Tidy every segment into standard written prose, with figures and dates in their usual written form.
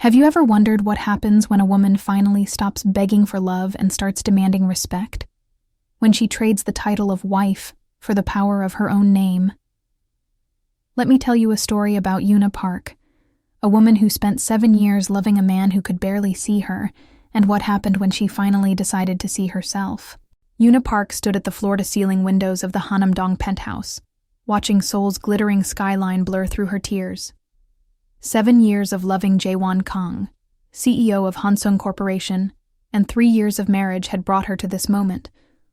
Have you ever wondered what happens when a woman finally stops begging for love and starts demanding respect? When she trades the title of wife for the power of her own name? Let me tell you a story about Una Park, a woman who spent 7 years loving a man who could barely see her, and what happened when she finally decided to see herself. Una Park stood at the floor-to-ceiling windows of the Hanamdong penthouse, watching Seoul's glittering skyline blur through her tears. 7 years of loving Jaewon Kang, CEO of Hansung Corporation, and 3 years of marriage had brought her to this moment,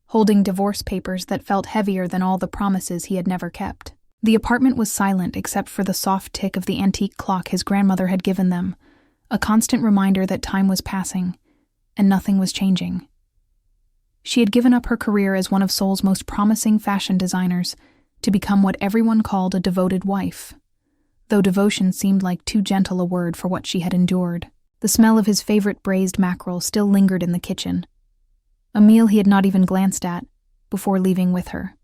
holding divorce papers that felt heavier than all the promises he had never kept. The apartment was silent except for the soft tick of the antique clock his grandmother had given them, a constant reminder that time was passing, and nothing was changing. She had given up her career as one of Seoul's most promising fashion designers to become what everyone called a devoted wife, though devotion seemed like too gentle a word for what she had endured. The smell of his favorite braised mackerel still lingered in the kitchen, a meal he had not even glanced at before leaving with her,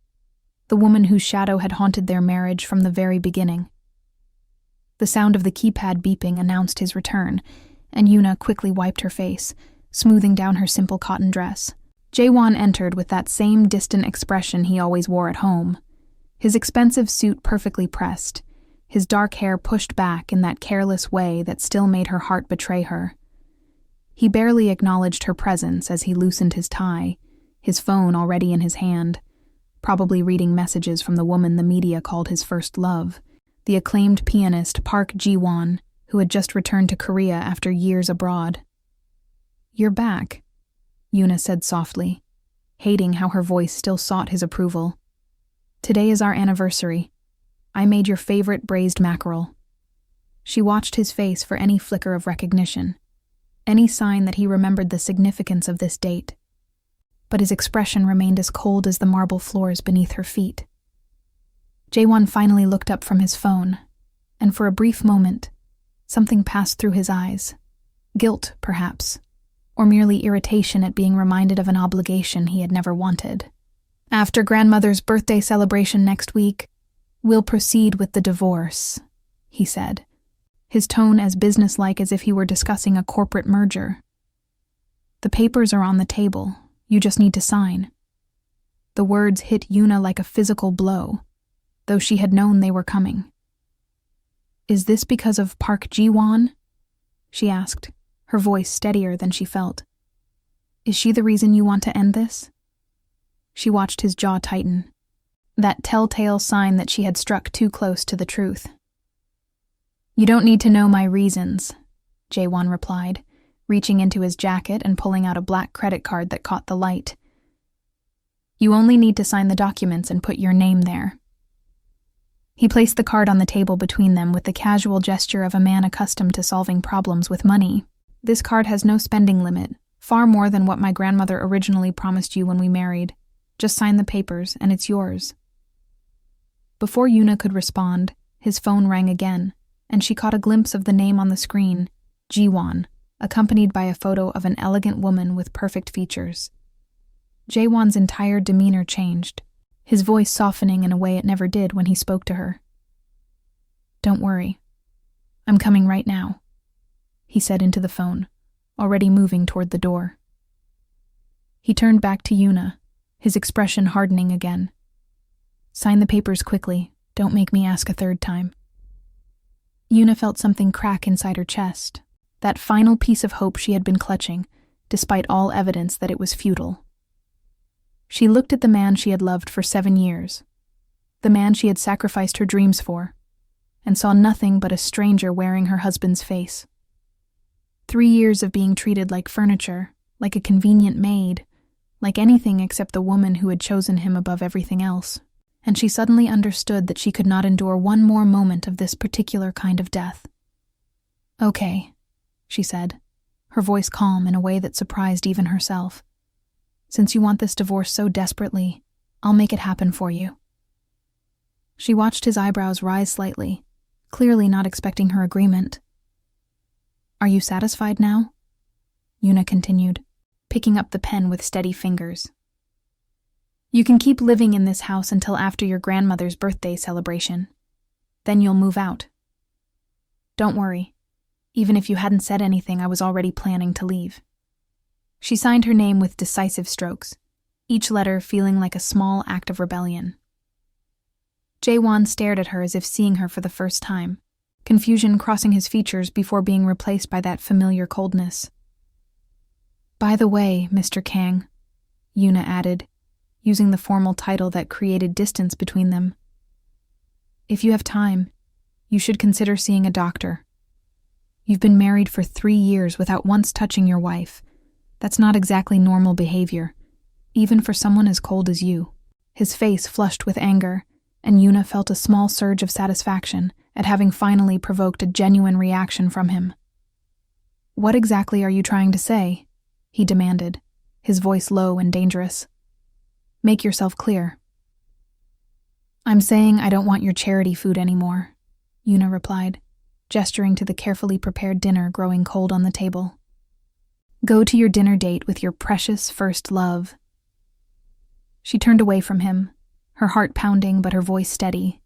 the woman whose shadow had haunted their marriage from the very beginning. The sound of the keypad beeping announced his return, and Una quickly wiped her face, smoothing down her simple cotton dress. Jaewon entered with that same distant expression he always wore at home, his expensive suit perfectly pressed, his dark hair pushed back in that careless way that still made her heart betray her. He barely acknowledged her presence as he loosened his tie, his phone already in his hand, probably reading messages from the woman the media called his first love, the acclaimed pianist Park Ji-won, who had just returned to Korea after years abroad. "You're back," Una said softly, hating how her voice still sought his approval. "Today is our anniversary. I made your favorite braised mackerel." She watched his face for any flicker of recognition, any sign that he remembered the significance of this date. But his expression remained as cold as the marble floors beneath her feet. Jaewon finally looked up from his phone, and for a brief moment, something passed through his eyes. Guilt, perhaps, or merely irritation at being reminded of an obligation he had never wanted. "After grandmother's birthday celebration next week, we'll proceed with the divorce," he said, his tone as businesslike as if he were discussing a corporate merger. "The papers are on the table. You just need to sign." The words hit Una like a physical blow, though she had known they were coming. "Is this because of Park Ji-won?" she asked, her voice steadier than she felt. "Is she the reason you want to end this?" She watched his jaw tighten, that telltale sign that she had struck too close to the truth. "You don't need to know my reasons," Jaewon replied, reaching into his jacket and pulling out a black credit card that caught the light. "You only need to sign the documents and put your name there." He placed the card on the table between them with the casual gesture of a man accustomed to solving problems with money. "This card has no spending limit, far more than what my grandmother originally promised you when we married. Just sign the papers and it's yours." Before Una could respond, his phone rang again, and she caught a glimpse of the name on the screen, Ji-won, accompanied by a photo of an elegant woman with perfect features. Jaewon's entire demeanor changed, his voice softening in a way it never did when he spoke to her. "Don't worry. I'm coming right now," he said into the phone, already moving toward the door. He turned back to Una, his expression hardening again. "Sign the papers quickly. Don't make me ask a third time." Una felt something crack inside her chest, that final piece of hope she had been clutching, despite all evidence that it was futile. She looked at the man she had loved for 7 years, the man she had sacrificed her dreams for, and saw nothing but a stranger wearing her husband's face. 3 years of being treated like furniture, like a convenient maid, like anything except the woman who had chosen him above everything else. And she suddenly understood that she could not endure one more moment of this particular kind of death. "Okay," she said, her voice calm in a way that surprised even herself. "Since you want this divorce so desperately, I'll make it happen for you." She watched his eyebrows rise slightly, clearly not expecting her agreement. "Are you satisfied now?" Una continued, picking up the pen with steady fingers. "You can keep living in this house until after your grandmother's birthday celebration. Then you'll move out. Don't worry. Even if you hadn't said anything, I was already planning to leave." She signed her name with decisive strokes, each letter feeling like a small act of rebellion. Jaewon stared at her as if seeing her for the first time, confusion crossing his features before being replaced by that familiar coldness. "By the way, Mr. Kang," Yuna added, using the formal title that created distance between them, "if you have time, you should consider seeing a doctor. You've been married for 3 years without once touching your wife. That's not exactly normal behavior, even for someone as cold as you." His face flushed with anger, and Yuna felt a small surge of satisfaction at having finally provoked a genuine reaction from him. "What exactly are you trying to say?" he demanded, his voice low and dangerous. "Make yourself clear." "I'm saying I don't want your charity food anymore," Yuna replied, gesturing to the carefully prepared dinner growing cold on the table. "Go to your dinner date with your precious first love." She turned away from him, her heart pounding but her voice steady.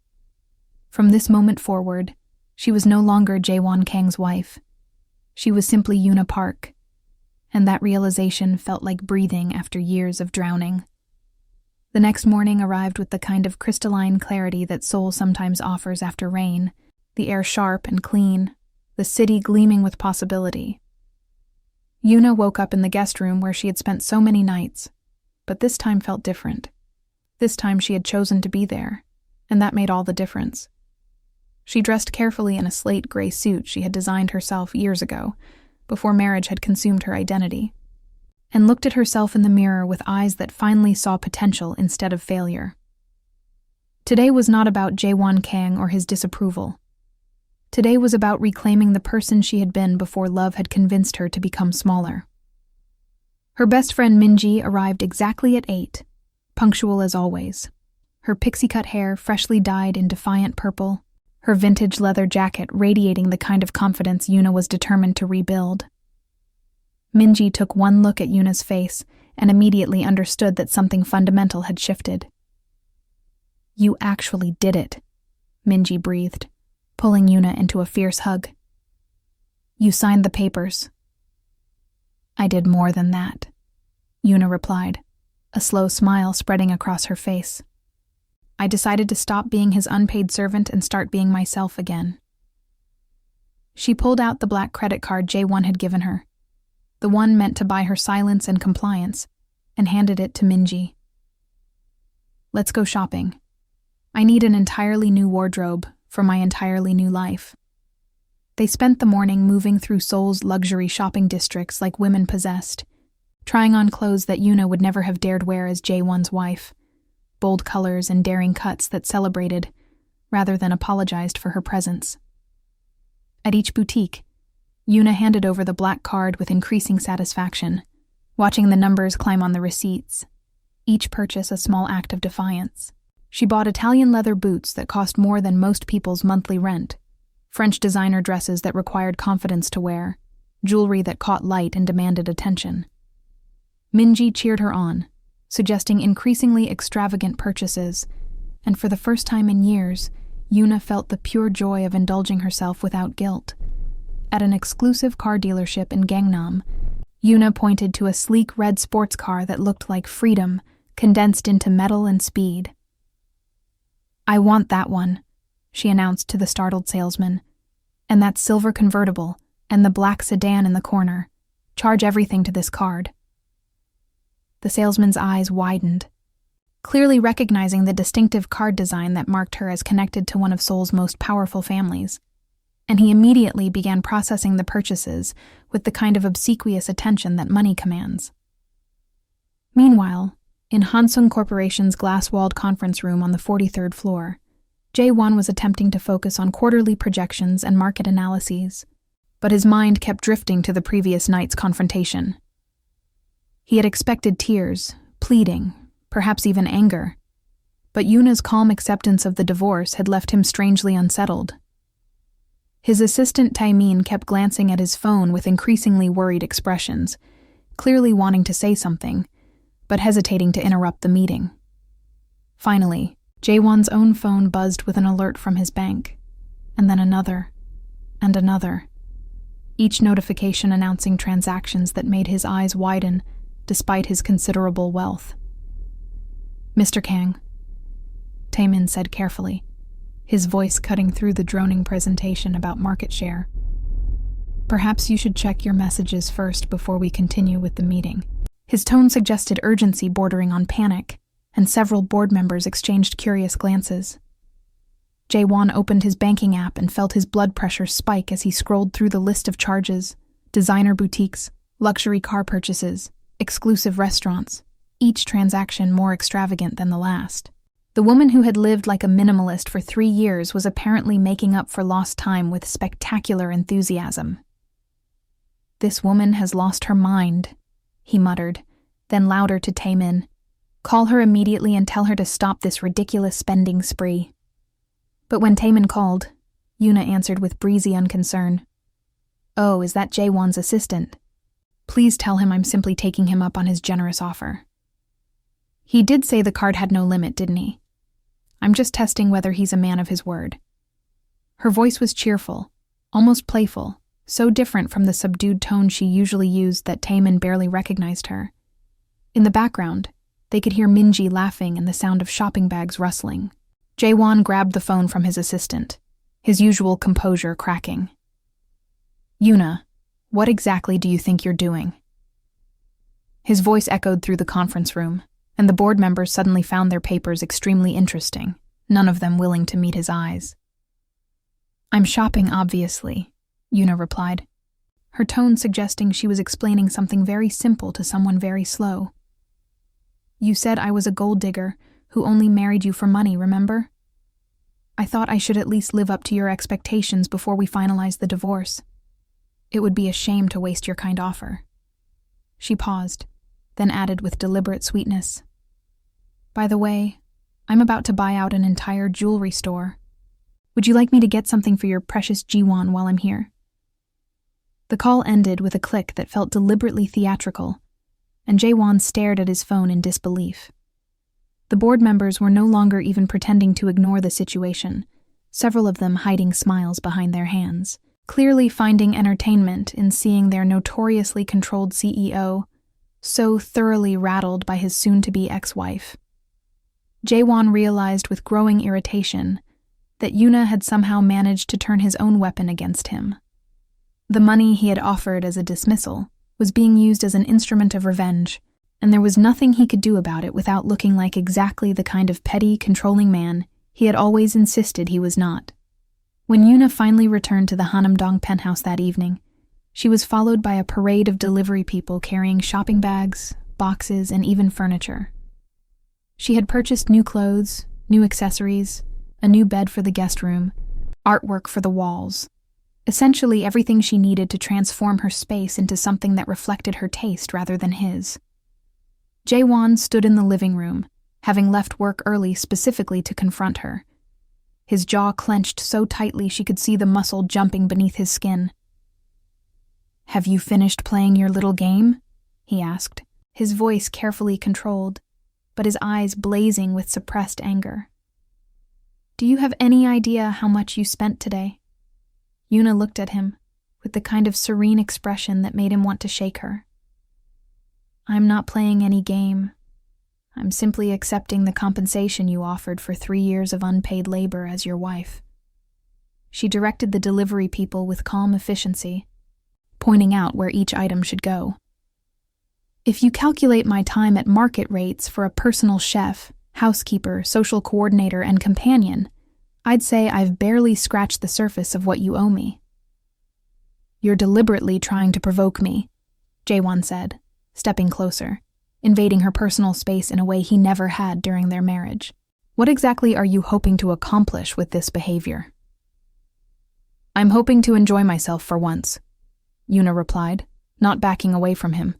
From this moment forward, she was no longer Jaewon Kang's wife. She was simply Yuna Park, and that realization felt like breathing after years of drowning. The next morning arrived with the kind of crystalline clarity that Seoul sometimes offers after rain, the air sharp and clean, the city gleaming with possibility. Yuna woke up in the guest room where she had spent so many nights, but this time felt different. This time she had chosen to be there, and that made all the difference. She dressed carefully in a slate gray suit she had designed herself years ago, before marriage had consumed her identity, and looked at herself in the mirror with eyes that finally saw potential instead of failure. Today was not about Jaewon Kang or his disapproval. Today was about reclaiming the person she had been before love had convinced her to become smaller. Her best friend Minji arrived exactly at 8, punctual as always. Her pixie-cut hair freshly dyed in defiant purple, her vintage leather jacket radiating the kind of confidence Yuna was determined to rebuild. Minji took one look at Yuna's face and immediately understood that something fundamental had shifted. "You actually did it," Minji breathed, pulling Yuna into a fierce hug. "You signed the papers." "I did more than that," Yuna replied, a slow smile spreading across her face. "I decided to stop being his unpaid servant and start being myself again." She pulled out the black credit card Jaewon had given her, the one meant to buy her silence and compliance, and handed it to Minji. "Let's go shopping. I need an entirely new wardrobe for my entirely new life." They spent the morning moving through Seoul's luxury shopping districts like women possessed, trying on clothes that Yuna would never have dared wear as Jaewon's wife, bold colors and daring cuts that celebrated, rather than apologized for her presence. At each boutique, Yuna handed over the black card with increasing satisfaction, watching the numbers climb on the receipts, each purchase a small act of defiance. She bought Italian leather boots that cost more than most people's monthly rent, French designer dresses that required confidence to wear, jewelry that caught light and demanded attention. Minji cheered her on, suggesting increasingly extravagant purchases, and for the first time in years, Yuna felt the pure joy of indulging herself without guilt. At an exclusive car dealership in Gangnam, Yuna pointed to a sleek red sports car that looked like freedom, condensed into metal and speed. "I want that one," she announced to the startled salesman. "And that silver convertible, and the black sedan in the corner. Charge everything to this card." The salesman's eyes widened, clearly recognizing the distinctive card design that marked her as connected to one of Seoul's most powerful families, and he immediately began processing the purchases with the kind of obsequious attention that money commands. Meanwhile, in Hansung Corporation's glass-walled conference room on the 43rd floor, Jaewon was attempting to focus on quarterly projections and market analyses, but his mind kept drifting to the previous night's confrontation. He had expected tears, pleading, perhaps even anger, but Yuna's calm acceptance of the divorce had left him strangely unsettled. His assistant Taemin kept glancing at his phone with increasingly worried expressions, clearly wanting to say something, but hesitating to interrupt the meeting. Finally, Jaewon's own phone buzzed with an alert from his bank, and then another, and another. each notification announcing transactions that made his eyes widen despite his considerable wealth. "Mr. Kang," Taemin said carefully, his voice cutting through the droning presentation about market share. "Perhaps you should check your messages first before we continue with the meeting." His tone suggested urgency bordering on panic, and several board members exchanged curious glances. Jae-won opened his banking app and felt his blood pressure spike as he scrolled through the list of charges: designer boutiques, luxury car purchases, exclusive restaurants, each transaction more extravagant than the last. The woman who had lived like a minimalist for 3 years was apparently making up for lost time with spectacular enthusiasm. "This woman has lost her mind," he muttered, then louder to Taemin. "Call her immediately and tell her to stop this ridiculous spending spree." But when Taemin called, Yuna answered with breezy unconcern. "Oh, is that Jae-won's assistant? Please tell him I'm simply taking him up on his generous offer. He did say the card had no limit, didn't he? I'm just testing whether he's a man of his word." Her voice was cheerful, almost playful, so different from the subdued tone she usually used that Taemin barely recognized her. In the background, they could hear Minji laughing and the sound of shopping bags rustling. Jae-won grabbed the phone from his assistant, his usual composure cracking. "Yuna, what exactly do you think you're doing?" His voice echoed through the conference room, and the board members suddenly found their papers extremely interesting, none of them willing to meet his eyes. "I'm shopping, obviously," Yuna replied, her tone suggesting she was explaining something very simple to someone very slow. "You said I was a gold digger who only married you for money, remember? I thought I should at least live up to your expectations before we finalize the divorce. It would be a shame to waste your kind offer." She paused, then added with deliberate sweetness, "By the way, I'm about to buy out an entire jewelry store. Would you like me to get something for your precious Jiwon while I'm here?" The call ended with a click that felt deliberately theatrical, and Jae-won stared at his phone in disbelief. The board members were no longer even pretending to ignore the situation, several of them hiding smiles behind their hands, clearly finding entertainment in seeing their notoriously controlled CEO so thoroughly rattled by his soon-to-be ex-wife. Jae-won realized with growing irritation that Yuna had somehow managed to turn his own weapon against him. The money he had offered as a dismissal was being used as an instrument of revenge, and there was nothing he could do about it without looking like exactly the kind of petty, controlling man he had always insisted he was not. When Yuna finally returned to the Hanamdong penthouse that evening, she was followed by a parade of delivery people carrying shopping bags, boxes, and even furniture. She had purchased new clothes, new accessories, a new bed for the guest room, artwork for the walls, essentially everything she needed to transform her space into something that reflected her taste rather than his. Jae-won stood in the living room, having left work early specifically to confront her. His jaw clenched so tightly she could see the muscle jumping beneath his skin. "Have you finished playing your little game?" he asked, his voice carefully controlled, but his eyes blazing with suppressed anger. "Do you have any idea how much you spent today?" Yuna looked at him with the kind of serene expression that made him want to shake her. "I'm not playing any game. I'm simply accepting the compensation you offered for 3 years of unpaid labor as your wife." She directed the delivery people with calm efficiency, pointing out where each item should go. "If you calculate my time at market rates for a personal chef, housekeeper, social coordinator, and companion, I'd say I've barely scratched the surface of what you owe me." "You're deliberately trying to provoke me," Jae-won said, stepping closer, invading her personal space in a way he never had during their marriage. "What exactly are you hoping to accomplish with this behavior?" "I'm hoping to enjoy myself for once," Yuna replied, not backing away from him.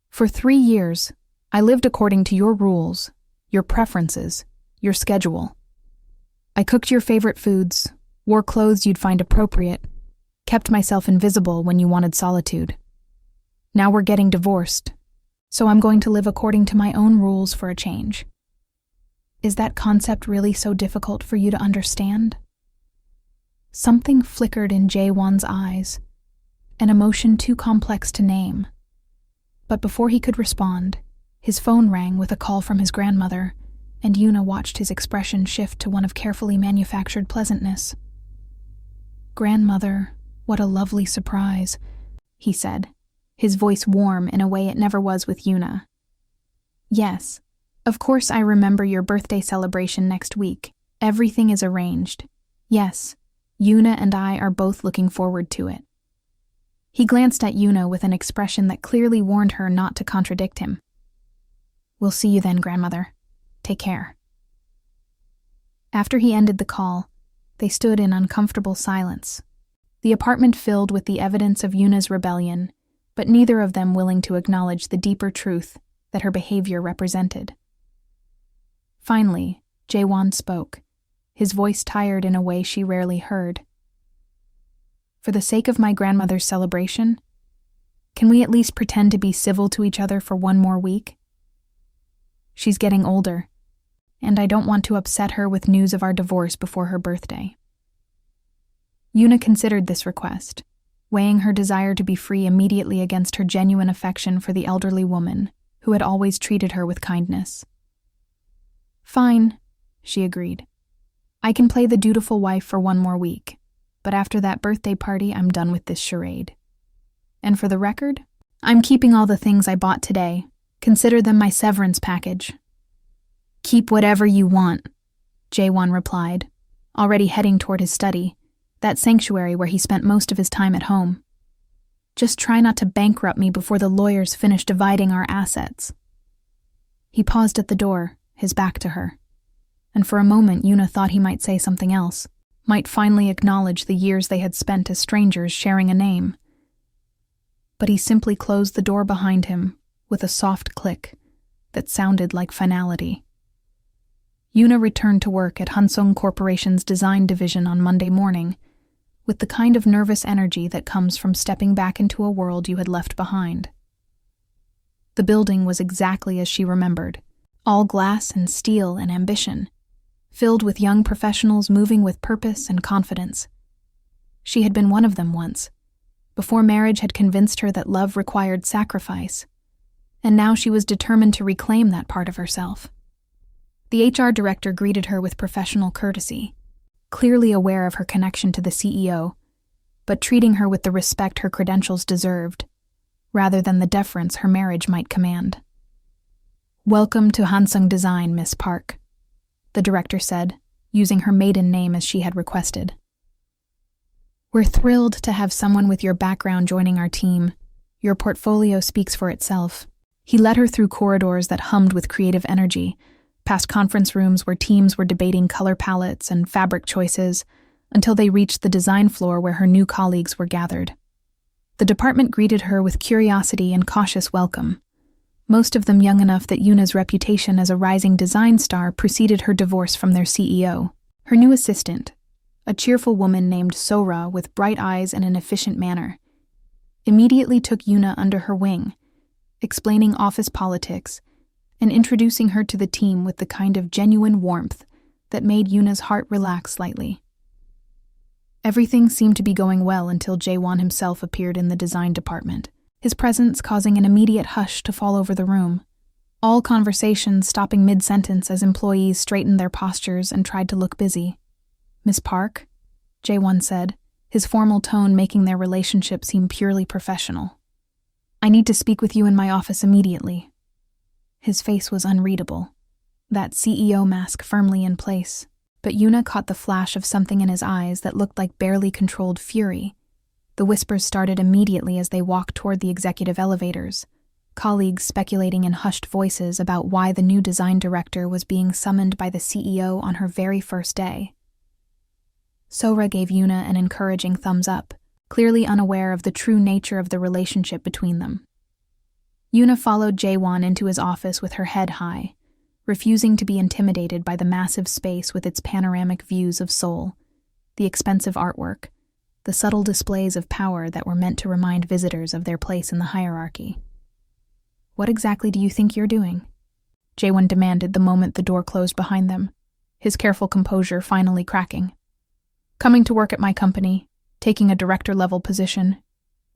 "For 3 years, I lived according to your rules, your preferences, your schedule. I cooked your favorite foods, wore clothes you'd find appropriate, kept myself invisible when you wanted solitude. Now we're getting divorced, so I'm going to live according to my own rules for a change. Is that concept really so difficult for you to understand?" Something flickered in Jae-won's eyes, an emotion too complex to name. But before he could respond, his phone rang with a call from his grandmother, and Yuna watched his expression shift to one of carefully manufactured pleasantness. "Grandmother, what a lovely surprise," he said, his voice warm in a way it never was with Yuna. "Yes, of course I remember your birthday celebration next week. Everything is arranged. Yes, Yuna and I are both looking forward to it." He glanced at Yuna with an expression that clearly warned her not to contradict him. "We'll see you then, grandmother. Take care." After he ended the call, they stood in uncomfortable silence, the apartment filled with the evidence of Yuna's rebellion, but neither of them willing to acknowledge the deeper truth that her behavior represented. Finally, Jaewon spoke, his voice tired in a way she rarely heard. "For the sake of my grandmother's celebration, can we at least pretend to be civil to each other for one more week? She's getting older, and I don't want to upset her with news of our divorce before her birthday." Yuna considered this request, weighing her desire to be free immediately against her genuine affection for the elderly woman who had always treated her with kindness. "Fine," she agreed. "I can play the dutiful wife for one more week, but after that birthday party, I'm done with this charade. And for the record, I'm keeping all the things I bought today. Consider them my severance package." "Keep whatever you want," Jaewon replied, already heading toward his study, that sanctuary where he spent most of his time at home. "Just try not to bankrupt me before the lawyers finish dividing our assets." He paused at the door, his back to her, and for a moment Yuna thought he might say something else, might finally acknowledge the years they had spent as strangers sharing a name. But he simply closed the door behind him with a soft click that sounded like finality. Yuna returned to work at Hansung Corporation's design division on Monday morning, with the kind of nervous energy that comes from stepping back into a world you had left behind. The building was exactly as she remembered, all glass and steel and ambition, filled with young professionals moving with purpose and confidence. She had been one of them once, before marriage had convinced her that love required sacrifice, and now she was determined to reclaim that part of herself. The HR director greeted her with professional courtesy, clearly aware of her connection to the CEO, but treating her with the respect her credentials deserved, rather than the deference her marriage might command. "Welcome to Hansung Design, Miss Park," the director said, using her maiden name as she had requested. "We're thrilled to have someone with your background joining our team. Your portfolio speaks for itself." He led her through corridors that hummed with creative energy, past conference rooms where teams were debating color palettes and fabric choices, until they reached the design floor where her new colleagues were gathered. The department greeted her with curiosity and cautious welcome, most of them young enough that Yuna's reputation as a rising design star preceded her divorce from their CEO. Her new assistant, a cheerful woman named Sora with bright eyes and an efficient manner, immediately took Yuna under her wing, explaining office politics and introducing her to the team with the kind of genuine warmth that made Yuna's heart relax slightly. Everything seemed to be going well until Jaewon himself appeared in the design department, his presence causing an immediate hush to fall over the room, all conversations stopping mid-sentence as employees straightened their postures and tried to look busy. "Miss Park," Jaewon said, his formal tone making their relationship seem purely professional. "I need to speak with you in my office immediately." His face was unreadable, that CEO mask firmly in place, but Yuna caught the flash of something in his eyes that looked like barely controlled fury. The whispers started immediately as they walked toward the executive elevators, colleagues speculating in hushed voices about why the new design director was being summoned by the CEO on her very first day. Sora gave Yuna an encouraging thumbs up, clearly unaware of the true nature of the relationship between them. Yuna followed Jaewon into his office with her head high, refusing to be intimidated by the massive space with its panoramic views of Seoul, the expensive artwork, the subtle displays of power that were meant to remind visitors of their place in the hierarchy. "What exactly do you think you're doing?" Jaewon demanded the moment the door closed behind them, his careful composure finally cracking. "Coming to work at my company, taking a director-level position.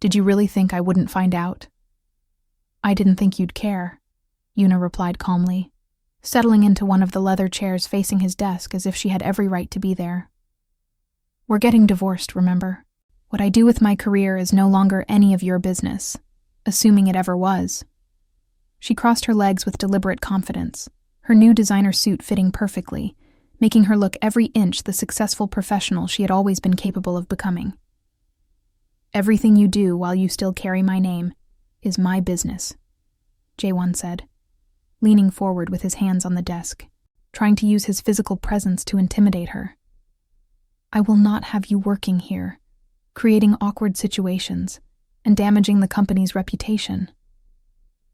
Did you really think I wouldn't find out? I didn't think you'd care, Yuna replied calmly, settling into one of the leather chairs facing his desk as if she had every right to be there. We're getting divorced, remember? What I do with my career is no longer any of your business, assuming it ever was. She crossed her legs with deliberate confidence, her new designer suit fitting perfectly, making her look every inch the successful professional she had always been capable of becoming. Everything you do while you still carry my name is my business, Jaewon said, leaning forward with his hands on the desk, trying to use his physical presence to intimidate her. I will not have you working here, creating awkward situations and damaging the company's reputation.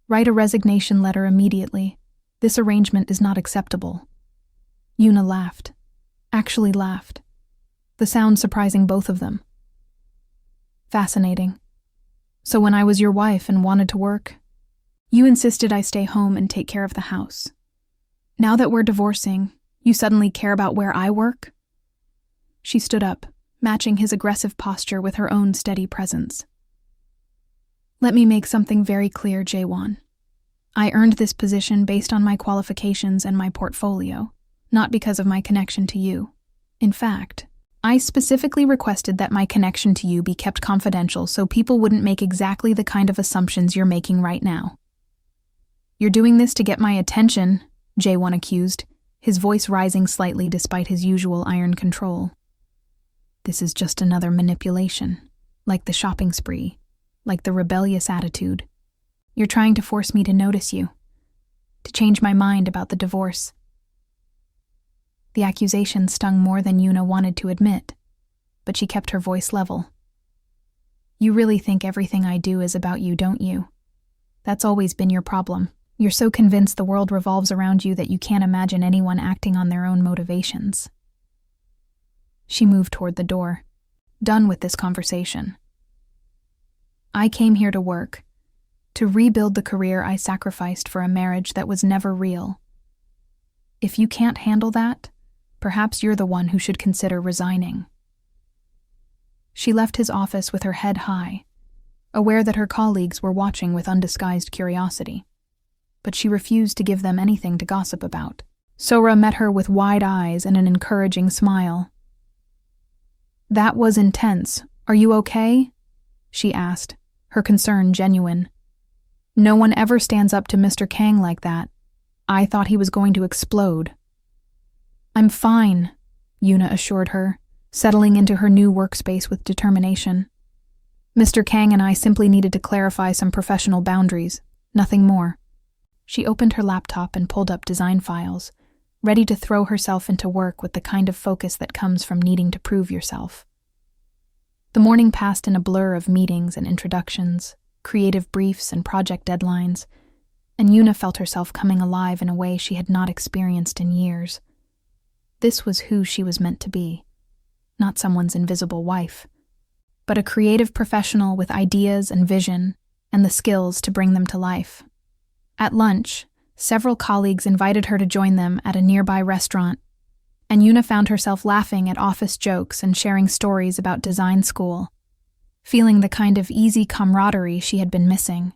Write a resignation letter immediately. This arrangement is not acceptable. Yuna laughed. Actually laughed. The sound surprising both of them. Fascinating. So when I was your wife and wanted to work, you insisted I stay home and take care of the house. Now that we're divorcing, you suddenly care about where I work? She stood up, matching his aggressive posture with her own steady presence. Let me make something very clear, Jaewon. I earned this position based on my qualifications and my portfolio, not because of my connection to you. In fact, I specifically requested that my connection to you be kept confidential so people wouldn't make exactly the kind of assumptions you're making right now. You're doing this to get my attention, Jaewon accused, his voice rising slightly despite his usual iron control. This is just another manipulation, like the shopping spree, like the rebellious attitude. You're trying to force me to notice you, to change my mind about the divorce. The accusation stung more than Yuna wanted to admit, but she kept her voice level. You really think everything I do is about you, don't you? That's always been your problem. You're so convinced the world revolves around you that you can't imagine anyone acting on their own motivations. She moved toward the door, done with this conversation. I came here to work, to rebuild the career I sacrificed for a marriage that was never real. If you can't handle that, perhaps you're the one who should consider resigning. She left his office with her head high, aware that her colleagues were watching with undisguised curiosity. But she refused to give them anything to gossip about. Sora met her with wide eyes and an encouraging smile. That was intense. Are you okay? She asked, her concern genuine. No one ever stands up to Mr. Kang like that. I thought he was going to explode. I'm fine, Yuna assured her, settling into her new workspace with determination. Mr. Kang and I simply needed to clarify some professional boundaries, nothing more. She opened her laptop and pulled up design files, ready to throw herself into work with the kind of focus that comes from needing to prove yourself. The morning passed in a blur of meetings and introductions, creative briefs and project deadlines, and Yuna felt herself coming alive in a way she had not experienced in years. This was who she was meant to be, not someone's invisible wife, but a creative professional with ideas and vision and the skills to bring them to life. At lunch, several colleagues invited her to join them at a nearby restaurant, and Yuna found herself laughing at office jokes and sharing stories about design school, feeling the kind of easy camaraderie she had been missing.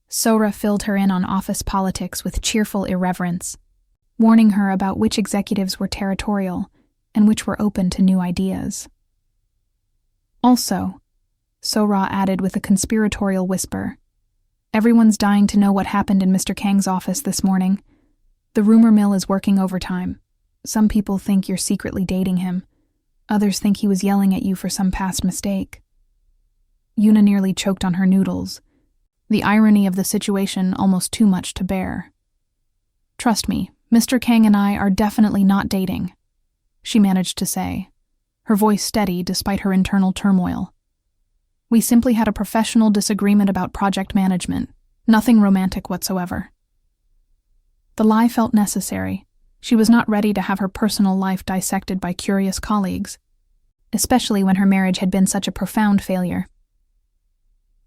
Sora filled her in on office politics with cheerful irreverence, warning her about which executives were territorial and which were open to new ideas. Also, Sora added with a conspiratorial whisper, everyone's dying to know what happened in Mr. Kang's office this morning. The rumor mill is working overtime. Some people think you're secretly dating him. Others think he was yelling at you for some past mistake. Yuna nearly choked on her noodles, the irony of the situation almost too much to bear. Trust me, Mr. Kang and I are definitely not dating, she managed to say, her voice steady despite her internal turmoil. We simply had a professional disagreement about project management, nothing romantic whatsoever. The lie felt necessary. She was not ready to have her personal life dissected by curious colleagues, especially when her marriage had been such a profound failure.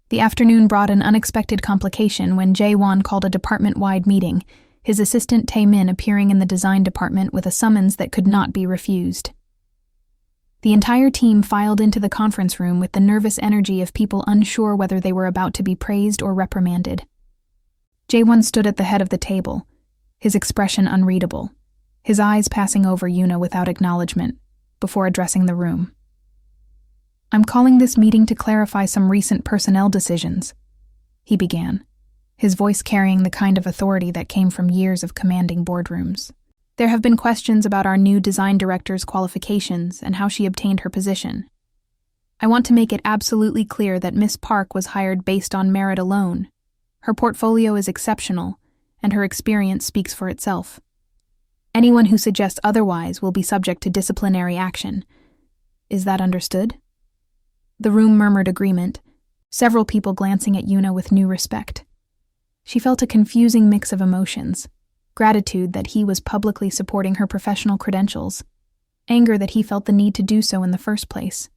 The afternoon brought an unexpected complication when Jaewon called a department-wide meeting, his assistant Tae-min appearing in the design department with a summons that could not be refused. The entire team filed into the conference room with the nervous energy of people unsure whether they were about to be praised or reprimanded. Jaewon stood at the head of the table, his expression unreadable, his eyes passing over Yoona without acknowledgement, before addressing the room. "I'm calling this meeting to clarify some recent personnel decisions," he began, his voice carrying the kind of authority that came from years of commanding boardrooms. "There have been questions about our new design director's qualifications and how she obtained her position. I want to make it absolutely clear that Miss Park was hired based on merit alone. Her portfolio is exceptional, and her experience speaks for itself. Anyone who suggests otherwise will be subject to disciplinary action. Is that understood?" The room murmured agreement, several people glancing at Yoona with new respect. She felt a confusing mix of emotions: gratitude that he was publicly supporting her professional credentials, anger that he felt the need to do so in the first place,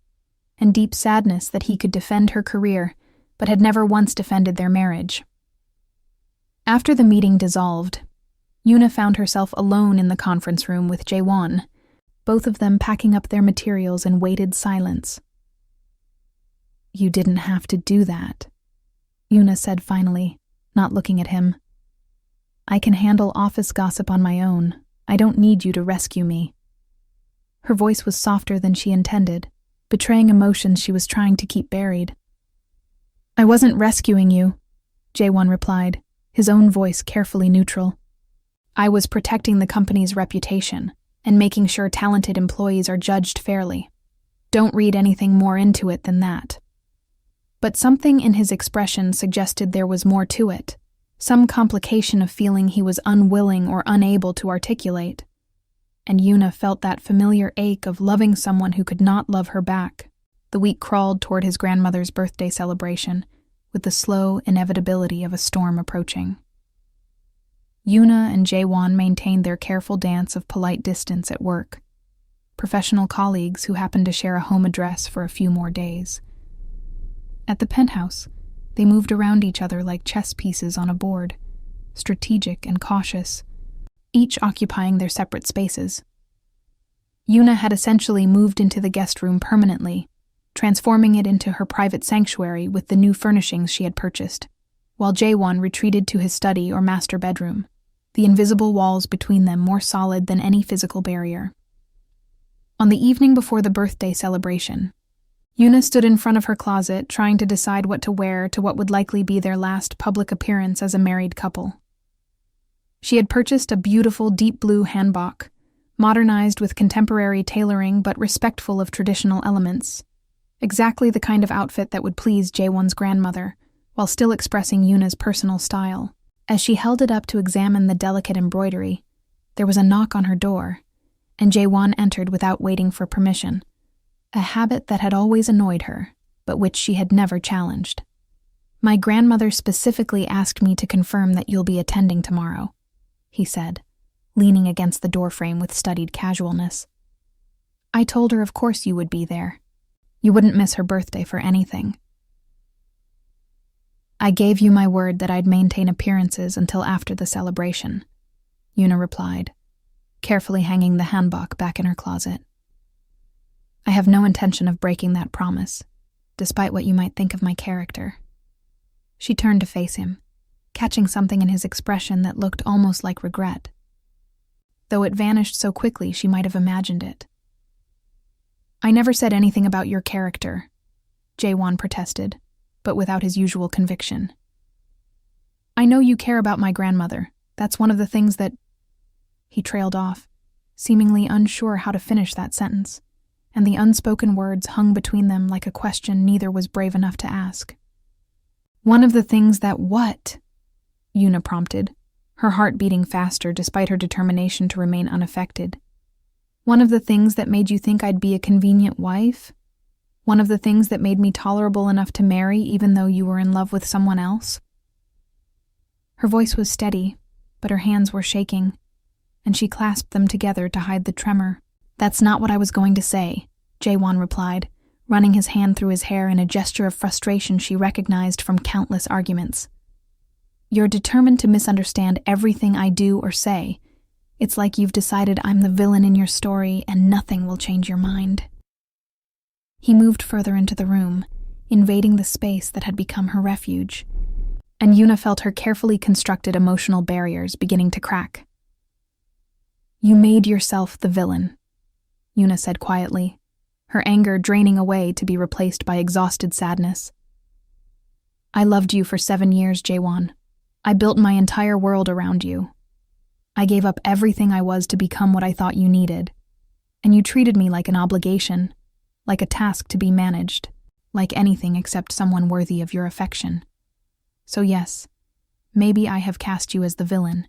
and deep sadness that he could defend her career but had never once defended their marriage. After the meeting dissolved, Yoona found herself alone in the conference room with Jaewon, both of them packing up their materials in weighted silence. "You didn't have to do that," Yoona said finally, not looking at him. "I can handle office gossip on my own. I don't need you to rescue me." Her voice was softer than she intended, betraying emotions she was trying to keep buried. "I wasn't rescuing you," Jaewon replied, his own voice carefully neutral. "I was protecting the company's reputation and making sure talented employees are judged fairly. Don't read anything more into it than that." But something in his expression suggested there was more to it, some complication of feeling he was unwilling or unable to articulate. And Yoona felt that familiar ache of loving someone who could not love her back. The week crawled toward his grandmother's birthday celebration, with the slow inevitability of a storm approaching. Yoona and Jaewon maintained their careful dance of polite distance at work, professional colleagues who happened to share a home address for a few more days. At the penthouse, they moved around each other like chess pieces on a board, strategic and cautious, each occupying their separate spaces. Yoona had essentially moved into the guest room permanently, transforming it into her private sanctuary with the new furnishings she had purchased, while Jaewon retreated to his study or master bedroom, the invisible walls between them more solid than any physical barrier. On the evening before the birthday celebration, Yoona stood in front of her closet trying to decide what to wear to what would likely be their last public appearance as a married couple. She had purchased a beautiful deep blue hanbok, modernized with contemporary tailoring but respectful of traditional elements, exactly the kind of outfit that would please Jaewon's grandmother, while still expressing Yoona's personal style. As she held it up to examine the delicate embroidery, there was a knock on her door, and Jaewon entered without waiting for permission, a habit that had always annoyed her, but which she had never challenged. "My grandmother specifically asked me to confirm that you'll be attending tomorrow," he said, leaning against the doorframe with studied casualness. "I told her of course you would be there. You wouldn't miss her birthday for anything." "I gave you my word that I'd maintain appearances until after the celebration," Yoona replied, carefully hanging the hanbok back in her closet. "I have no intention of breaking that promise, despite what you might think of my character." She turned to face him, catching something in his expression that looked almost like regret, though it vanished so quickly she might have imagined it. "I never said anything about your character," Jaewon protested, but without his usual conviction. "I know you care about my grandmother. That's one of the things that—" He trailed off, seemingly unsure how to finish that sentence, and the unspoken words hung between them like a question neither was brave enough to ask. "One of the things that what?" Yoona prompted, her heart beating faster despite her determination to remain unaffected. "One of the things that made you think I'd be a convenient wife? One of the things that made me tolerable enough to marry even though you were in love with someone else?" Her voice was steady, but her hands were shaking, and she clasped them together to hide the tremor. "That's not what I was going to say," Jaewon replied, running his hand through his hair in a gesture of frustration she recognized from countless arguments. "You're determined to misunderstand everything I do or say. It's like you've decided I'm the villain in your story and nothing will change your mind." He moved further into the room, invading the space that had become her refuge, and Yuna felt her carefully constructed emotional barriers beginning to crack. "You made yourself the villain," Yuna said quietly, her anger draining away to be replaced by exhausted sadness. "I loved you for 7 years, Jaewon. I built my entire world around you. I gave up everything I was to become what I thought you needed, and you treated me like an obligation, like a task to be managed, like anything except someone worthy of your affection. So yes, maybe I have cast you as the villain,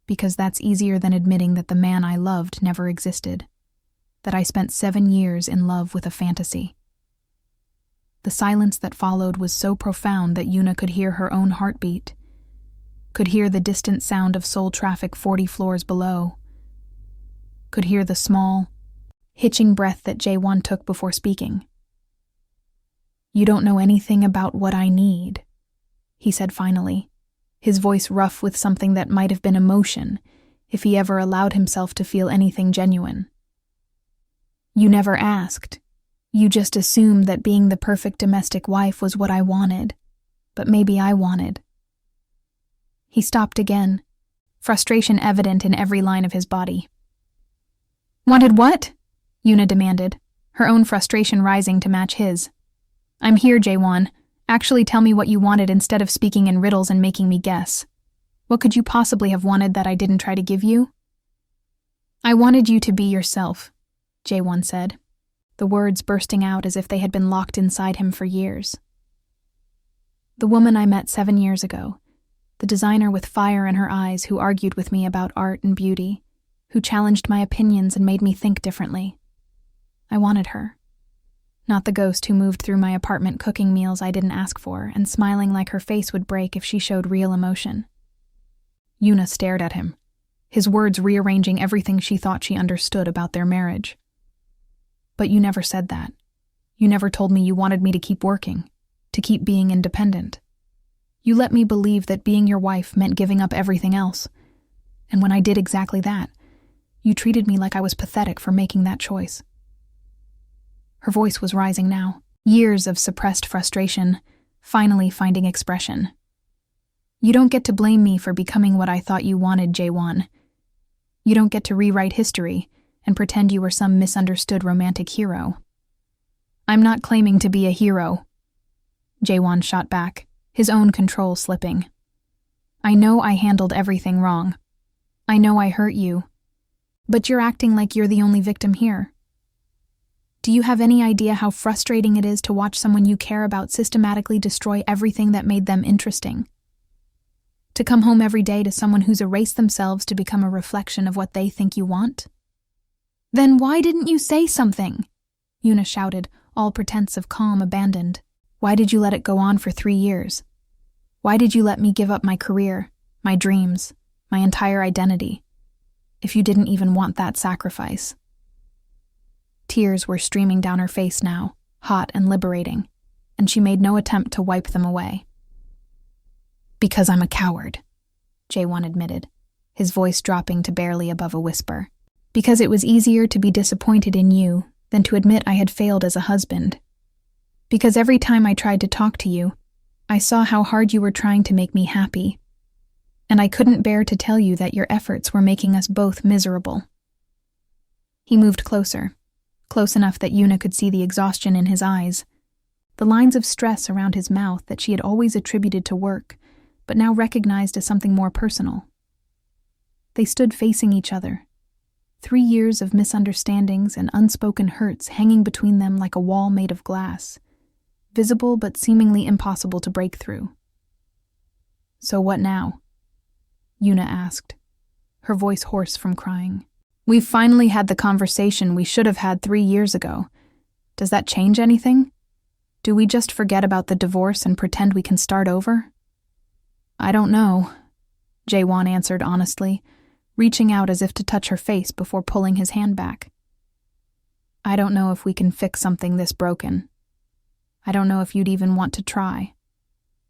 because that's easier than admitting that the man I loved never existed, that I spent 7 years in love with a fantasy." The silence that followed was so profound that Yuna could hear her own heartbeat, could hear the distant sound of soul traffic 40 floors below, could hear the small, hitching breath that Jaewon took before speaking. "You don't know anything about what I need," he said finally, his voice rough with something that might have been emotion if he ever allowed himself to feel anything genuine. "You never asked. You just assumed that being the perfect domestic wife was what I wanted, but maybe I wanted." He stopped again, frustration evident in every line of his body. "Wanted what?" Yuna demanded, her own frustration rising to match his. "I'm here, Jaewon. Actually tell me what you wanted instead of speaking in riddles and making me guess. What could you possibly have wanted that I didn't try to give you?" "I wanted you to be yourself," Jaewon said, the words bursting out as if they had been locked inside him for years. "The woman I met 7 years ago, the designer with fire in her eyes who argued with me about art and beauty, who challenged my opinions and made me think differently. I wanted her. Not the ghost who moved through my apartment cooking meals I didn't ask for and smiling like her face would break if she showed real emotion." Yuna stared at him, his words rearranging everything she thought she understood about their marriage. "But you never said that. You never told me you wanted me to keep working, to keep being independent. You let me believe that being your wife meant giving up everything else. And when I did exactly that, you treated me like I was pathetic for making that choice." Her voice was rising now, years of suppressed frustration, finally finding expression. "You don't get to blame me for becoming what I thought you wanted, Jaewon. You don't get to rewrite history and pretend you were some misunderstood romantic hero." "I'm not claiming to be a hero," Jaewon shot back, his own control slipping. "I know I handled everything wrong. I know I hurt you. But you're acting like you're the only victim here. Do you have any idea how frustrating it is to watch someone you care about systematically destroy everything that made them interesting? To come home every day to someone who's erased themselves to become a reflection of what they think you want? Then why didn't you say something?" Yuna shouted, all pretense of calm abandoned. "Why did you let it go on for 3 years? Why did you let me give up my career, my dreams, my entire identity, if you didn't even want that sacrifice?" Tears were streaming down her face now, hot and liberating, and she made no attempt to wipe them away. "Because I'm a coward," Jaewon admitted, his voice dropping to barely above a whisper. "Because it was easier to be disappointed in you than to admit I had failed as a husband. Because every time I tried to talk to you, I saw how hard you were trying to make me happy, and I couldn't bear to tell you that your efforts were making us both miserable." He moved closer, close enough that Yuna could see the exhaustion in his eyes, the lines of stress around his mouth that she had always attributed to work, but now recognized as something more personal. They stood facing each other, 3 years of misunderstandings and unspoken hurts hanging between them like a wall made of glass, visible but seemingly impossible to break through. "So what now?" Yuna asked, her voice hoarse from crying. "We've finally had the conversation we should have had 3 years ago. Does that change anything? Do we just forget about the divorce and pretend we can start over?" "I don't know," Jaewon answered honestly, reaching out as if to touch her face before pulling his hand back. "I don't know if we can fix something this broken. I don't know if you'd even want to try.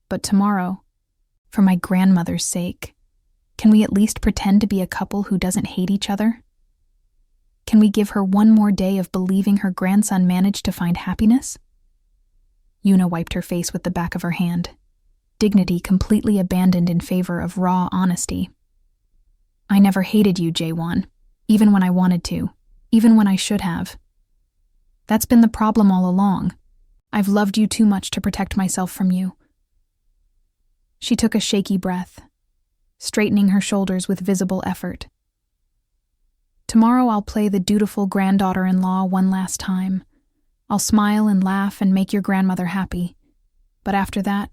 But tomorrow, for my grandmother's sake, can we at least pretend to be a couple who doesn't hate each other? Can we give her one more day of believing her grandson managed to find happiness? Yuna wiped her face with the back of her hand, dignity completely abandoned in favor of raw honesty. I never hated you, Jaewon, even when I wanted to, even when I should have. That's been the problem all along. I've loved you too much to protect myself from you. She took a shaky breath, straightening her shoulders with visible effort. Tomorrow I'll play the dutiful granddaughter-in-law one last time. I'll smile and laugh and make your grandmother happy. But after that,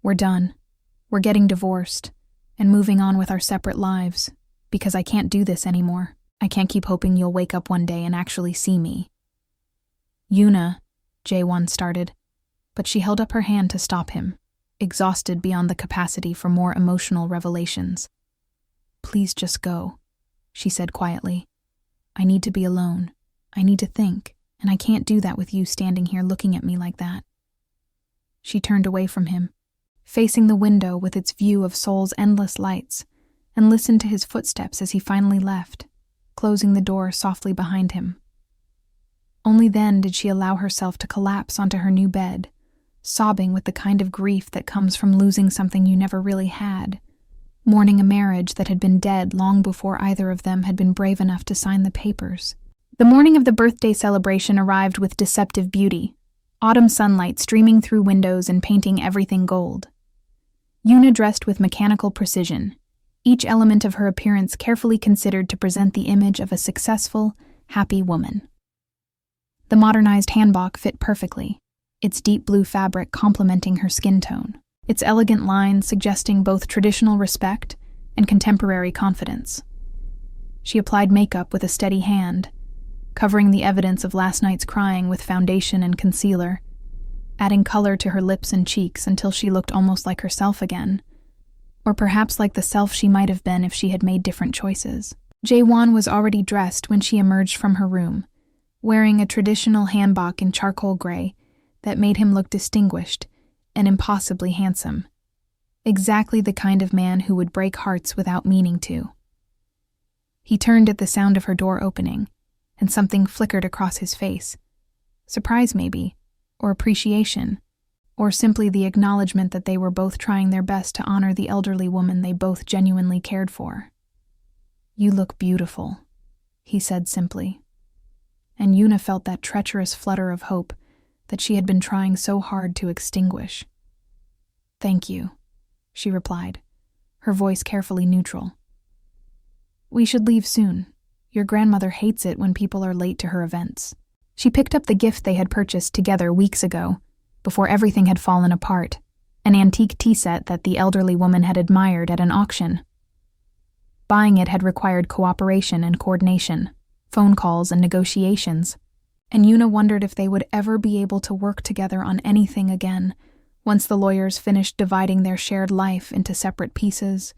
we're done. We're getting divorced and moving on with our separate lives, because I can't do this anymore. I can't keep hoping you'll wake up one day and actually see me. Yuna, Jaewon started, but she held up her hand to stop him, exhausted beyond the capacity for more emotional revelations. Please just go, she said quietly. I need to be alone. I need to think, and I can't do that with you standing here looking at me like that. She turned away from him, facing the window with its view of Seoul's endless lights, and listened to his footsteps as he finally left, closing the door softly behind him. Only then did she allow herself to collapse onto her new bed, sobbing with the kind of grief that comes from losing something you never really had, mourning a marriage that had been dead long before either of them had been brave enough to sign the papers. The morning of the birthday celebration arrived with deceptive beauty, autumn sunlight streaming through windows and painting everything gold. Yuna dressed with mechanical precision, each element of her appearance carefully considered to present the image of a successful, happy woman. The modernized hanbok fit perfectly, its deep blue fabric complementing her skin tone, its elegant lines suggesting both traditional respect and contemporary confidence. She applied makeup with a steady hand, covering the evidence of last night's crying with foundation and concealer, adding color to her lips and cheeks until she looked almost like herself again, or perhaps like the self she might have been if she had made different choices. Jaewon was already dressed when she emerged from her room, wearing a traditional hanbok in charcoal gray that made him look distinguished and impossibly handsome. Exactly the kind of man who would break hearts without meaning to. He turned at the sound of her door opening, and something flickered across his face. Surprise, maybe, or appreciation, or simply the acknowledgement that they were both trying their best to honor the elderly woman they both genuinely cared for. You look beautiful, he said simply. And Yuna felt that treacherous flutter of hope that she had been trying so hard to extinguish. Thank you, she replied, her voice carefully neutral. We should leave soon. Your grandmother hates it when people are late to her events. She picked up the gift they had purchased together weeks ago, before everything had fallen apart, an antique tea set that the elderly woman had admired at an auction. Buying it had required cooperation and coordination, phone calls and negotiations, and Yuna wondered if they would ever be able to work together on anything again once the lawyers finished dividing their shared life into separate pieces.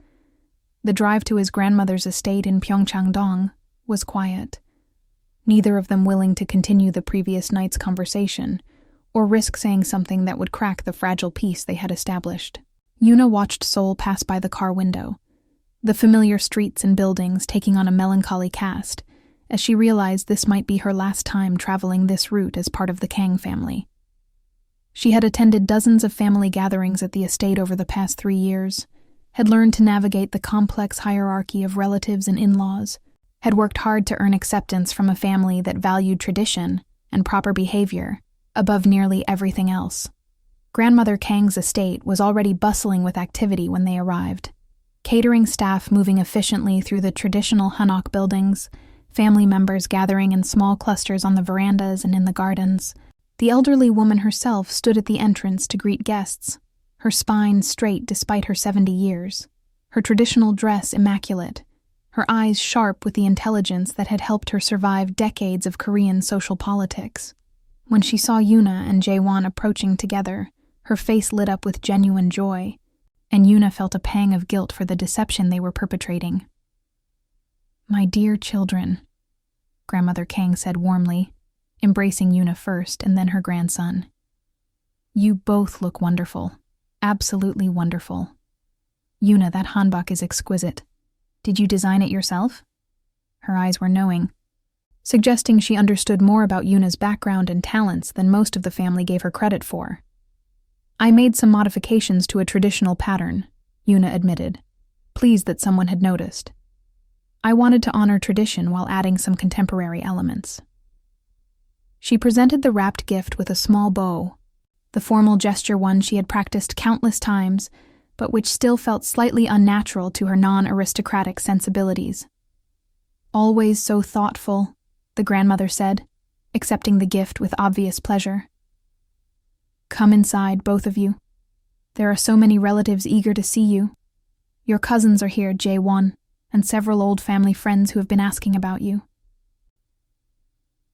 The drive to his grandmother's estate in Pyeongchang-dong was quiet, neither of them willing to continue the previous night's conversation or risk saying something that would crack the fragile peace they had established. Yuna watched Seoul pass by the car window, the familiar streets and buildings taking on a melancholy cast, as she realized this might be her last time traveling this route as part of the Kang family. She had attended dozens of family gatherings at the estate over the past 3 years, had learned to navigate the complex hierarchy of relatives and in-laws, had worked hard to earn acceptance from a family that valued tradition and proper behavior above nearly everything else. Grandmother Kang's estate was already bustling with activity when they arrived. Catering staff moving efficiently through the traditional hanok buildings, family members gathering in small clusters on the verandas and in the gardens. The elderly woman herself stood at the entrance to greet guests, her spine straight despite her 70 years, her traditional dress immaculate, her eyes sharp with the intelligence that had helped her survive decades of Korean social politics. When she saw Yuna and Jaewon approaching together, her face lit up with genuine joy, and Yuna felt a pang of guilt for the deception they were perpetrating. My dear children, Grandmother Kang said warmly, embracing Yuna first and then her grandson. You both look wonderful, absolutely wonderful. Yuna, that hanbok is exquisite. Did you design it yourself? Her eyes were knowing. suggesting she understood more about Yuna's background and talents than most of the family gave her credit for. "I made some modifications to a traditional pattern," Yuna admitted, pleased that someone had noticed. "I wanted to honor tradition while adding some contemporary elements." She presented the wrapped gift with a small bow, the formal gesture one she had practiced countless times, but which still felt slightly unnatural to her non-aristocratic sensibilities. "Always so thoughtful," the grandmother said, accepting the gift with obvious pleasure. "Come inside, both of you. There are so many relatives eager to see you. Your cousins are here, Jae-won, and several old family friends who have been asking about you."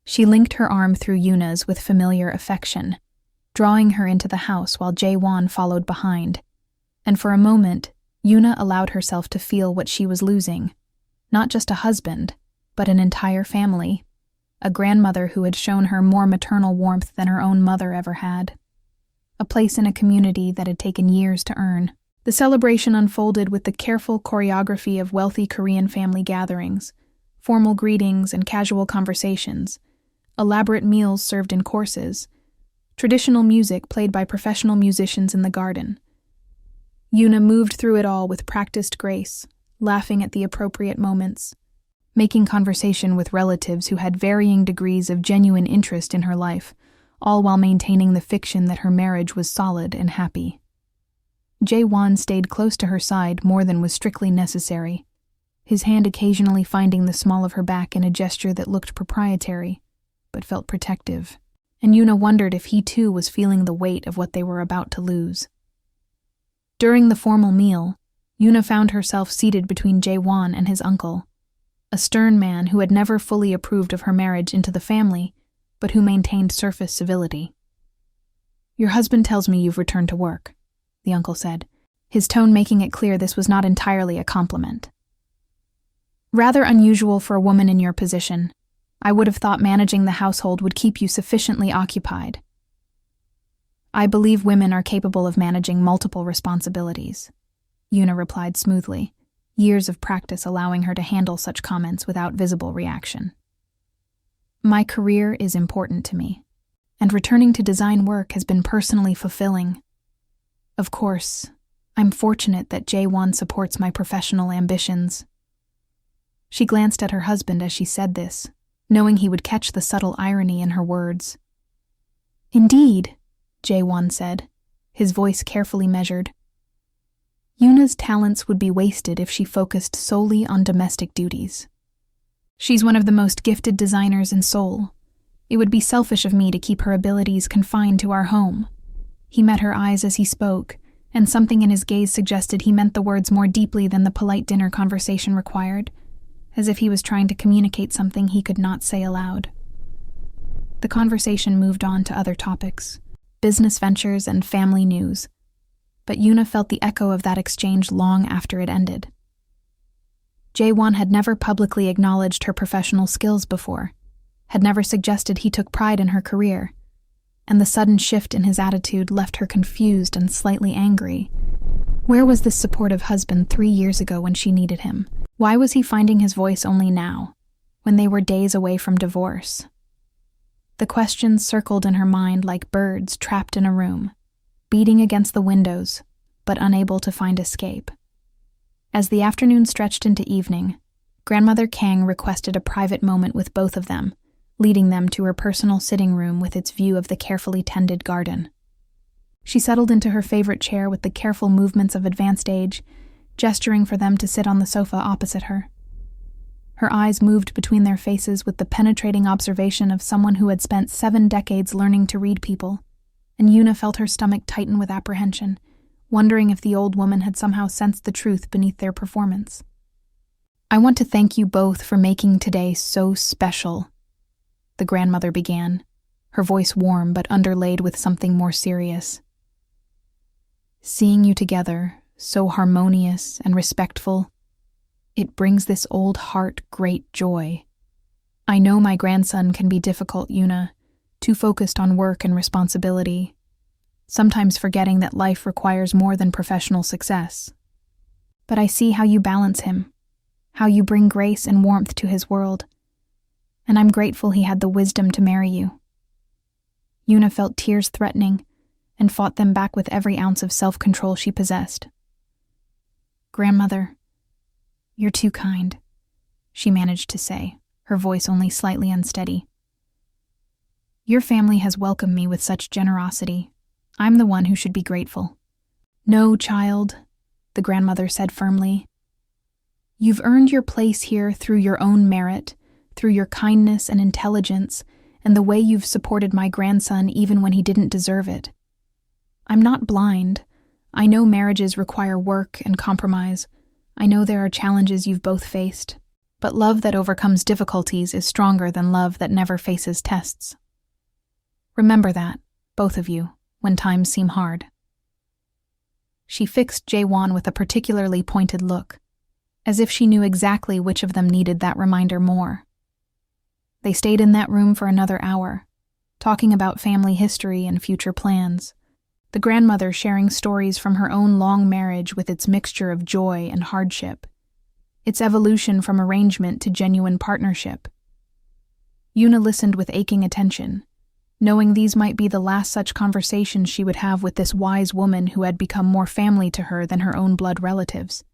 She linked her arm through Yuna's with familiar affection, drawing her into the house while Jae-won followed behind, and for a moment, Yuna allowed herself to feel what she was losing, not just a husband, but an entire family, a grandmother who had shown her more maternal warmth than her own mother ever had, a place in a community that had taken years to earn. The celebration unfolded with the careful choreography of wealthy Korean family gatherings, formal greetings and casual conversations, elaborate meals served in courses, traditional music played by professional musicians in the garden. Yuna moved through it all with practiced grace, laughing at the appropriate moments, making conversation with relatives who had varying degrees of genuine interest in her life, all while maintaining the fiction that her marriage was solid and happy. Jae-won stayed close to her side more than was strictly necessary, his hand occasionally finding the small of her back in a gesture that looked proprietary, but felt protective, and Yuna wondered if he too was feeling the weight of what they were about to lose. During the formal meal, Yuna found herself seated between Jae-won and his uncle, a stern man who had never fully approved of her marriage into the family, but who maintained surface civility. "Your husband tells me you've returned to work," the uncle said, his tone making it clear this was not entirely a compliment. "Rather unusual for a woman in your position. I would have thought managing the household would keep you sufficiently occupied." "I believe women are capable of managing multiple responsibilities," Yuna replied smoothly, years of practice allowing her to handle such comments without visible reaction. "My career is important to me, and returning to design work has been personally fulfilling. Of course, I'm fortunate that Jae-won supports my professional ambitions." She glanced at her husband as she said this, knowing he would catch the subtle irony in her words. "Indeed," Jae-won said, his voice carefully measured. "Yuna's talents would be wasted if she focused solely on domestic duties. She's one of the most gifted designers in Seoul. It would be selfish of me to keep her abilities confined to our home." He met her eyes as he spoke, and something in his gaze suggested he meant the words more deeply than the polite dinner conversation required, as if he was trying to communicate something he could not say aloud. The conversation moved on to other topics, business ventures and family news, but Yuna felt the echo of that exchange long after it ended. Jae-won had never publicly acknowledged her professional skills before, had never suggested he took pride in her career, and the sudden shift in his attitude left her confused and slightly angry. Where was this supportive husband 3 years ago when she needed him? Why was he finding his voice only now, when they were days away from divorce? The questions circled in her mind like birds trapped in a room, beating against the windows, but unable to find escape. As the afternoon stretched into evening, Grandmother Kang requested a private moment with both of them, leading them to her personal sitting room with its view of the carefully tended garden. She settled into her favorite chair with the careful movements of advanced age, gesturing for them to sit on the sofa opposite her. Her eyes moved between their faces with the penetrating observation of someone who had spent 7 decades learning to read people, and Yuna felt her stomach tighten with apprehension, wondering if the old woman had somehow sensed the truth beneath their performance. "I want to thank you both for making today so special," the grandmother began, her voice warm but underlaid with something more serious. "Seeing you together, so harmonious and respectful, it brings this old heart great joy. I know my grandson can be difficult, Yuna, too focused on work and responsibility, sometimes forgetting that life requires more than professional success. But I see how you balance him, how you bring grace and warmth to his world. and I'm grateful he had the wisdom to marry you." Yuna felt tears threatening and fought them back with every ounce of self-control she possessed. "Grandmother, you're too kind," she managed to say, her voice only slightly unsteady. "Your family has welcomed me with such generosity. I'm the one who should be grateful." "No, child," the grandmother said firmly. "You've earned your place here through your own merit, through your kindness and intelligence, and the way you've supported my grandson even when he didn't deserve it. I'm not blind. I know marriages require work and compromise. I know there are challenges you've both faced, but love that overcomes difficulties is stronger than love that never faces tests. Remember that, both of you, when times seem hard." She fixed Jaewon with a particularly pointed look, as if she knew exactly which of them needed that reminder more. They stayed in that room for another hour, talking about family history and future plans, the grandmother sharing stories from her own long marriage with its mixture of joy and hardship, its evolution from arrangement to genuine partnership. Yuna listened with aching attention, knowing these might be the last such conversations she would have with this wise woman who had become more family to her than her own blood relatives.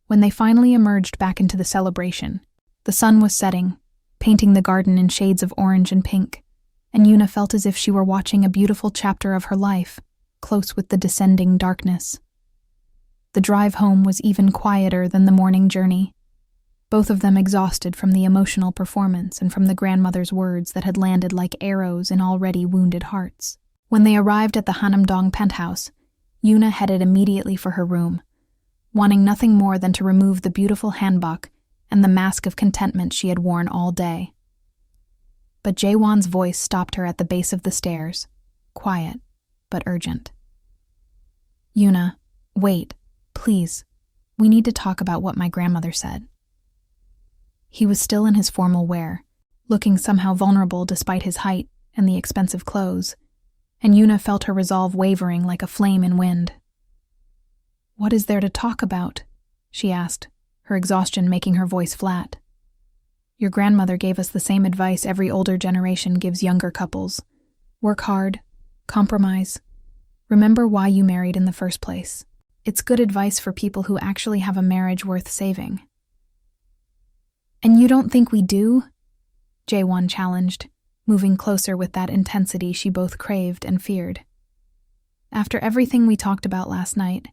When they finally emerged back into the celebration, the sun was setting, painting the garden in shades of orange and pink, and Yuna felt as if she were watching a beautiful chapter of her life, close with the descending darkness. The drive home was even quieter than the morning journey, both of them exhausted from the emotional performance and from the grandmother's words that had landed like arrows in already wounded hearts. When they arrived at the Hanamdong penthouse, Yuna headed immediately for her room, wanting nothing more than to remove the beautiful hanbok and the mask of contentment she had worn all day. But Jaewon's voice stopped her at the base of the stairs, quiet but urgent. "Yuna, wait, please. We need to talk about what my grandmother said." He was still in his formal wear, looking somehow vulnerable despite his height and the expensive clothes, and Yuna felt her resolve wavering like a flame in wind. "What is there to talk about?" she asked, her exhaustion making her voice flat. "Your grandmother gave us the same advice every older generation gives younger couples. Work hard, compromise. Remember why you married in the first place. It's good advice for people who actually have a marriage worth saving." "And you don't think we do?" Jaewon challenged, moving closer with that intensity she both craved and feared. "After everything we talked about last night,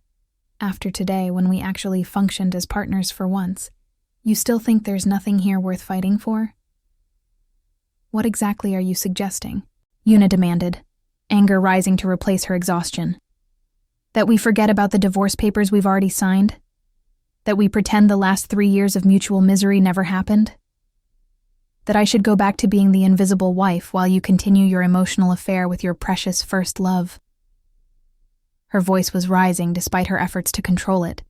after today when we actually functioned as partners for once, you still think there's nothing here worth fighting for?" "What exactly are you suggesting?" Yuna demanded, anger rising to replace her exhaustion. "That we forget about the divorce papers we've already signed? That we pretend the last 3 years of mutual misery never happened? That I should go back to being the invisible wife while you continue your emotional affair with your precious first love?" Her voice was rising despite her efforts to control it,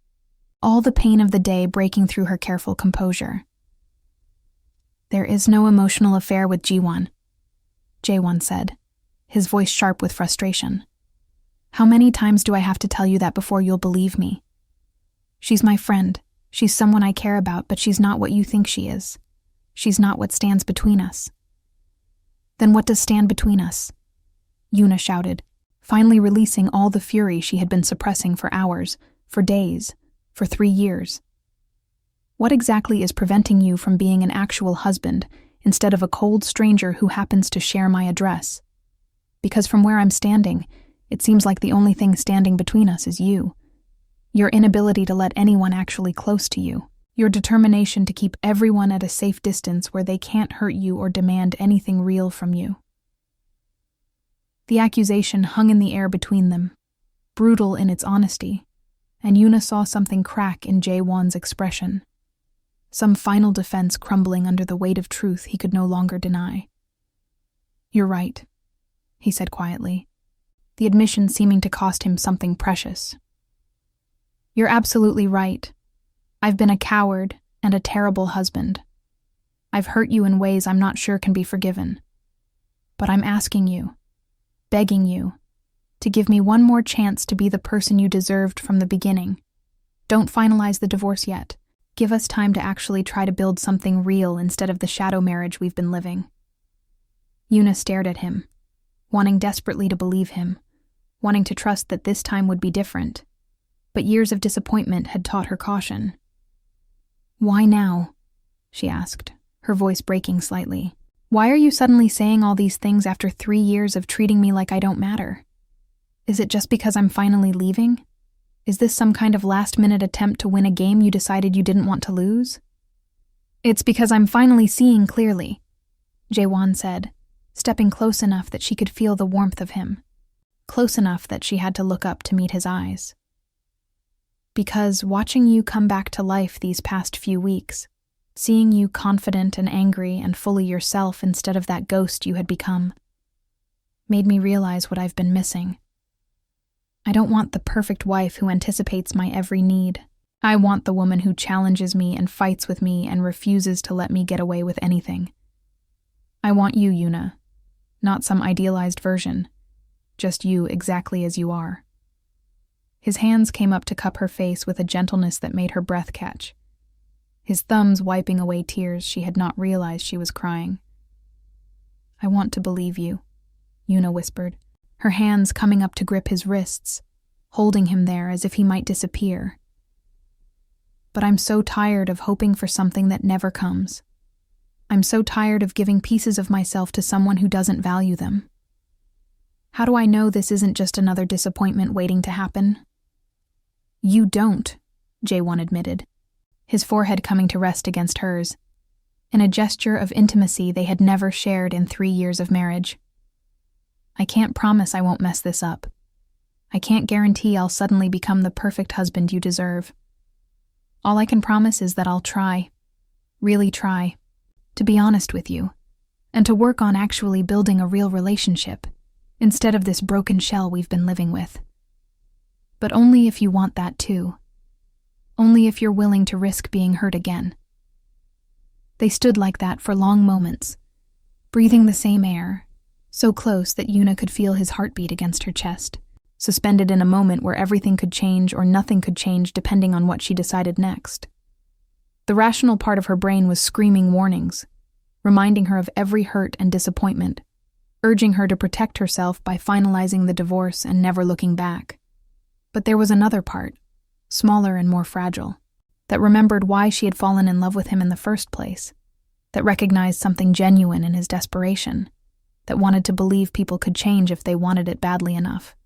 all the pain of the day breaking through her careful composure. "There is no emotional affair with Jiwon," Jaewon said, his voice sharp with frustration. "How many times do I have to tell you that before you'll believe me? She's my friend. She's someone I care about, but she's not what you think she is. She's not what stands between us." "Then what does stand between us?" Yuna shouted, finally releasing all the fury she had been suppressing for hours, for days, for 3 years. "What exactly is preventing you from being an actual husband instead of a cold stranger who happens to share my address? Because from where I'm standing, it seems like the only thing standing between us is you. Your inability to let anyone actually close to you. Your determination to keep everyone at a safe distance where they can't hurt you or demand anything real from you." The accusation hung in the air between them, brutal in its honesty, and Yuna saw something crack in Jaewon's expression, some final defense crumbling under the weight of truth he could no longer deny. "You're right," he said quietly, the admission seeming to cost him something precious. "You're absolutely right. I've been a coward and a terrible husband. I've hurt you in ways I'm not sure can be forgiven. But I'm asking you, begging you, to give me one more chance to be the person you deserved from the beginning. Don't finalize the divorce yet. Give us time to actually try to build something real instead of the shadow marriage we've been living." Yuna stared at him, wanting desperately to believe him, wanting to trust that this time would be different. But years of disappointment had taught her caution. "Why now?" she asked, her voice breaking slightly. "Why are you suddenly saying all these things after 3 years of treating me like I don't matter? Is it just because I'm finally leaving? Is this some kind of last-minute attempt to win a game you decided you didn't want to lose?" "It's because I'm finally seeing clearly," Jaewon said, stepping close enough that she could feel the warmth of him, close enough that she had to look up to meet his eyes. "Because watching you come back to life these past few weeks, seeing you confident and angry and fully yourself instead of that ghost you had become, made me realize what I've been missing. I don't want the perfect wife who anticipates my every need. I want the woman who challenges me and fights with me and refuses to let me get away with anything. I want you, Yuna, not some idealized version, just you exactly as you are." His hands came up to cup her face with a gentleness that made her breath catch, his thumbs wiping away tears she had not realized she was crying. "I want to believe you," Yuna whispered, her hands coming up to grip his wrists, holding him there as if he might disappear. "But I'm so tired of hoping for something that never comes. I'm so tired of giving pieces of myself to someone who doesn't value them. How do I know this isn't just another disappointment waiting to happen?" "You don't," Jaewon admitted, his forehead coming to rest against hers, in a gesture of intimacy they had never shared in 3 years of marriage. "I can't promise I won't mess this up. I can't guarantee I'll suddenly become the perfect husband you deserve. All I can promise is that I'll try, really try, to be honest with you, and to work on actually building a real relationship, instead of this broken shell we've been living with. But only if you want that too. Only if you're willing to risk being hurt again." They stood like that for long moments, breathing the same air, so close that Yuna could feel his heartbeat against her chest, suspended in a moment where everything could change or nothing could change depending on what she decided next. The rational part of her brain was screaming warnings, reminding her of every hurt and disappointment, urging her to protect herself by finalizing the divorce and never looking back. But there was another part, smaller and more fragile, that remembered why she had fallen in love with him in the first place, that recognized something genuine in his desperation, that wanted to believe people could change if they wanted it badly enough.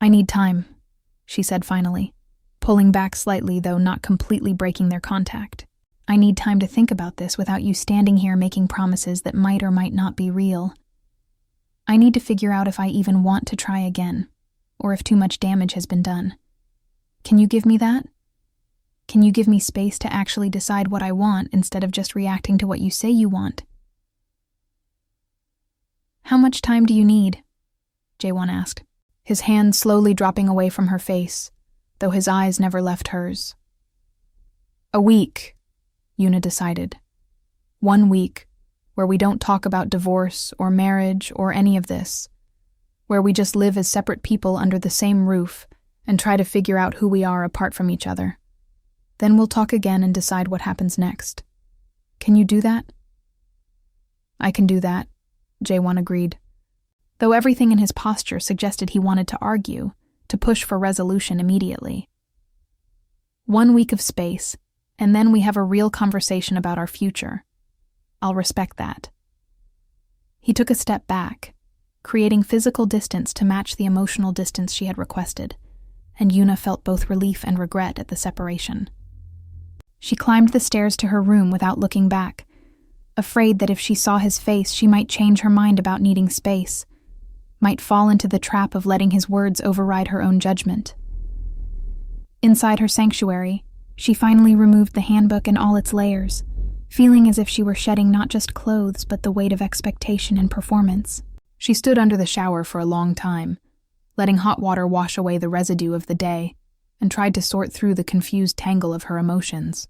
"I need time," she said finally, pulling back slightly though not completely breaking their contact. "I need time to think about this without you standing here making promises that might or might not be real. I need to figure out if I even want to try again, or if too much damage has been done. Can you give me that? Can you give me space to actually decide what I want instead of just reacting to what you say you want?" "How much time do you need?" Jaewon asked, his hand slowly dropping away from her face, though his eyes never left hers. "A week," Yuna decided. "1 week, where we don't talk about divorce or marriage or any of this, where we just live as separate people under the same roof and try to figure out who we are apart from each other. Then we'll talk again and decide what happens next. Can you do that?" "I can do that," Jaewon agreed, though everything in his posture suggested he wanted to argue, to push for resolution immediately. 1 week of space, and then we have a real conversation about our future. I'll respect that." He took a step back, creating physical distance to match the emotional distance she had requested, and Yuna felt both relief and regret at the separation. She climbed the stairs to her room without looking back, afraid that if she saw his face she might change her mind about needing space, might fall into the trap of letting his words override her own judgment. Inside her sanctuary, she finally removed the handbook and all its layers, feeling as if she were shedding not just clothes but the weight of expectation and performance. She stood under the shower for a long time, letting hot water wash away the residue of the day, and tried to sort through the confused tangle of her emotions.